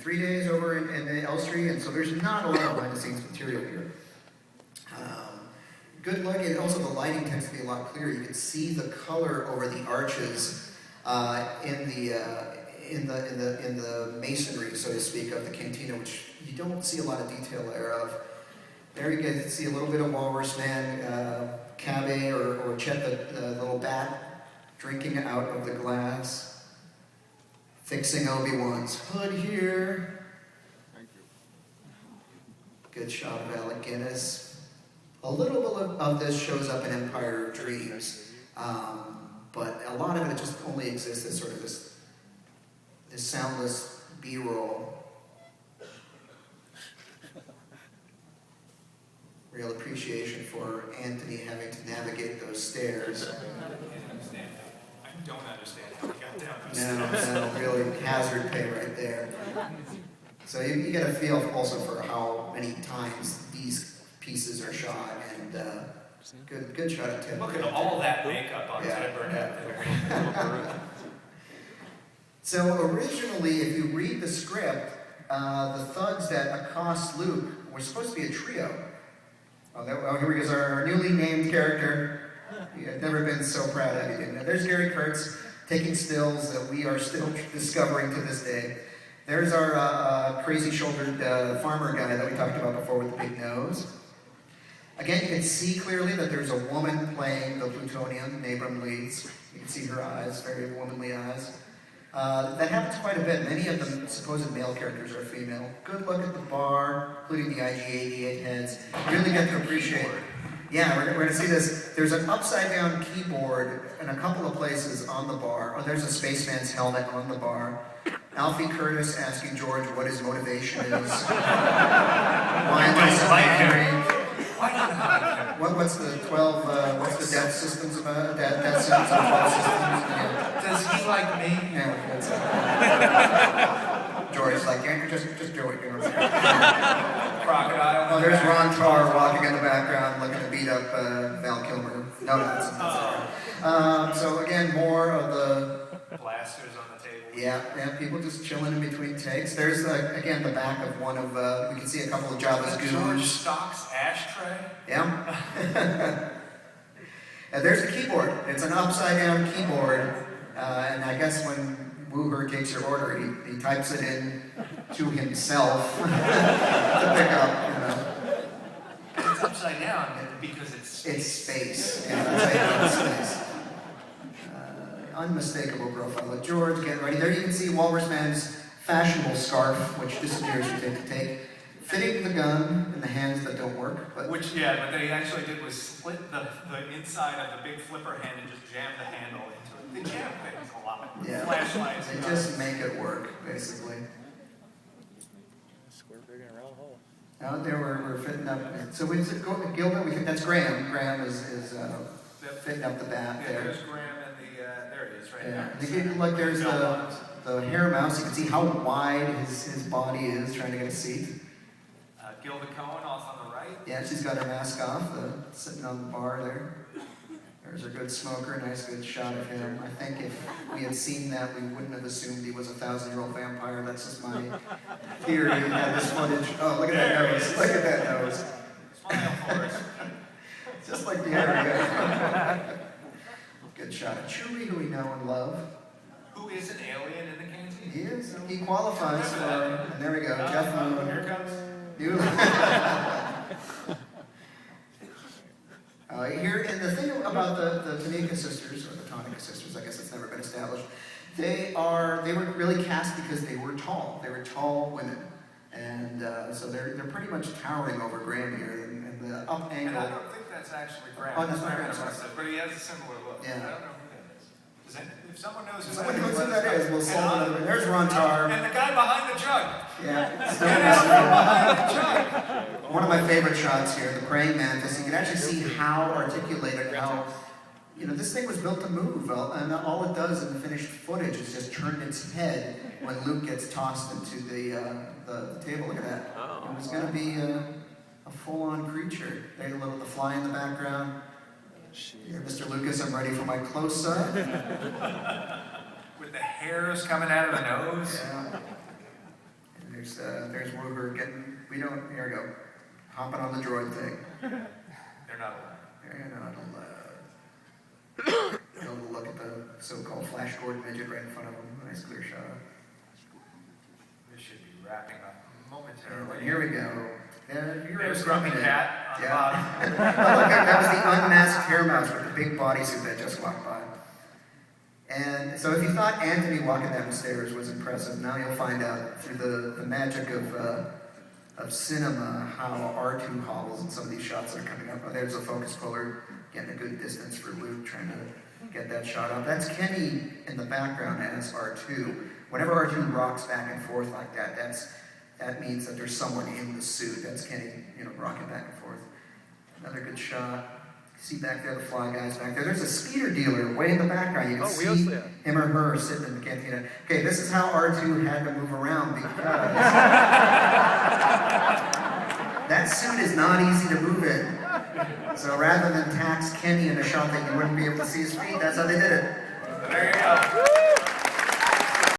3 days over in Elstree, and so there's not a lot of behind-the-scenes material here. Good look, and also the lighting tends to be a lot clearer. You can see the color over the arches in the masonry, so to speak, of the cantina, which you don't see a lot of detail there of. There you can see a little bit of Walrus Man, Cabe or Chet, the little bat, drinking out of the glass, fixing Obi-Wan's hood here. Thank you. Good shot of Alec Guinness. A little bit of this shows up in Empire of Dreams, but a lot of it just only exists as sort of this soundless B-roll. Real appreciation for Anthony having to navigate those stairs. I don't understand how he got down those stairs. No, really hazard pay right there. So you get a feel also for how many times these pieces are shot, and good shot of Tim. Look at all that makeup on Ted Burnett there. So originally, if you read the script, the thugs that accost Luke were supposed to be a trio. Here we go, our newly named character. I've never been so proud of you. Now, there's Gary Kurtz taking stills that we are still discovering to this day. There's our crazy-shouldered farmer guy that we talked about before with the big nose. Again, you can see clearly that there's a woman playing the plutonium, Abram Leeds. You can see her eyes, very womanly eyes. That happens quite a bit. Many of the supposed male characters are female. Good look at the bar, including the IG-88 heads. You really get to appreciate it. Yeah, we're going to see this. There's an upside-down keyboard in a couple of places on the bar. Oh, there's a spaceman's helmet on the bar. Alfie Curtis asking George what his motivation is. Why am I so angry? What's the 12? What's the death systems about? Death sentence of 12 systems? Yeah. Does he like me? Yeah, that's George's like, yeah, just do it. You know. Crocodile. Oh, there's Ron Tarr walking in the background, looking to beat up Val Kilmer. No, that's so again, more of the Blasters on the table. yeah, people just chilling in between takes. There's again the back of one of we can see a couple of Jabba's George goons. Stock's ashtray. Yeah. And there's the keyboard. It's an upside down keyboard, and I guess when Wooher takes your order, he types it in to himself to pick up. You know. It's upside down because it's Space. Yeah, upside down space. Unmistakable profile of George. Getting ready. There you can see Walrus Man's fashionable scarf, which disappears from take to take, fitting the gun in the hands that don't work. But what they actually did was split the inside of the big flipper hand and just jam the handle into it. They jam things a lot. yeah, Flashlights. they just make it work, basically. Square peg in a round hole. Out there, we're fitting up. So we Gilbert. We think that's Graham. Graham is fitting up the bat Yeah, there. there's Graham and there it is right Yeah. there. Look, there's the hair mouse. You can see how wide his body is trying to get a seat. Gilda Cohen off on the right. Yeah, she's got her mask off, sitting on the bar there. There's a good smoker, nice good shot of him. I think if we had seen that, we wouldn't have assumed he was a 1,000-year-old vampire. That's just my theory. This footage. Oh, look at that nose. Look at that nose. Smile for us. Just like the area. Good shot of Chewie, who we know and love. Who is an alien in the canteen? He is. He qualifies for, and there we go, Jeff Moon. Here comes. Here, and the thing about the Tanika sisters, or the Tonica sisters, I guess it's never been established, they were really cast because they were tall. They were tall women. And so they're pretty much towering over Graham here, and the up And angle. I don't think that's actually Graham. Oh, that's not Graham, Graham, sorry. but he has a similar look. Yeah. I don't know who that is. If someone knows who Someone that knows is, who let us that is, know. we'll solve it. There's Ron Tarr. And the guy behind the jug. Yeah. Get out from behind the jug. One of my favorite shots here, the praying mantis. You can actually see how articulated, this thing was built to move, and all it does in the finished footage is just turn its head when Luke gets tossed into the table. Look at that. It was going to be a full-on creature. There's the fly in the background. Here, Mr. Lucas, I'm ready for my close-up. With the hairs coming out of the nose. Yeah. And There's Wooher getting, here we go, hopping on the droid thing. They're not allowed. They're not allowed. Don't look at the so-called flash gordon midget right in front of them. Nice clear shot. This should be wrapping up momentarily. And here we go. You're There's a Grumpy minute. Cat on the Yeah. bottom. Oh, look, that was the unmasked hair mouse with the big bodysuit that just walked by. And so if you thought Anthony walking down the stairs was impressive, now you'll find out through the magic of cinema how R2 hobbles in some of these shots that are coming up. Oh, there's a focus puller getting a good distance for Luke, trying to get that shot up. That's Kenny in the background as R2. Whenever R2 rocks back and forth like that, that means that there's someone in the suit. That's Kenny, rocking back and forth. Another good shot. See back there, the fly guys back there. There's a speeder dealer way in the background. You can see him or her sitting in the cantina. Okay, this is how R2 had to move around because that suit is not easy to move in. So rather than tax Kenny in a shot that you wouldn't be able to see his feet, that's how they did it. There you go.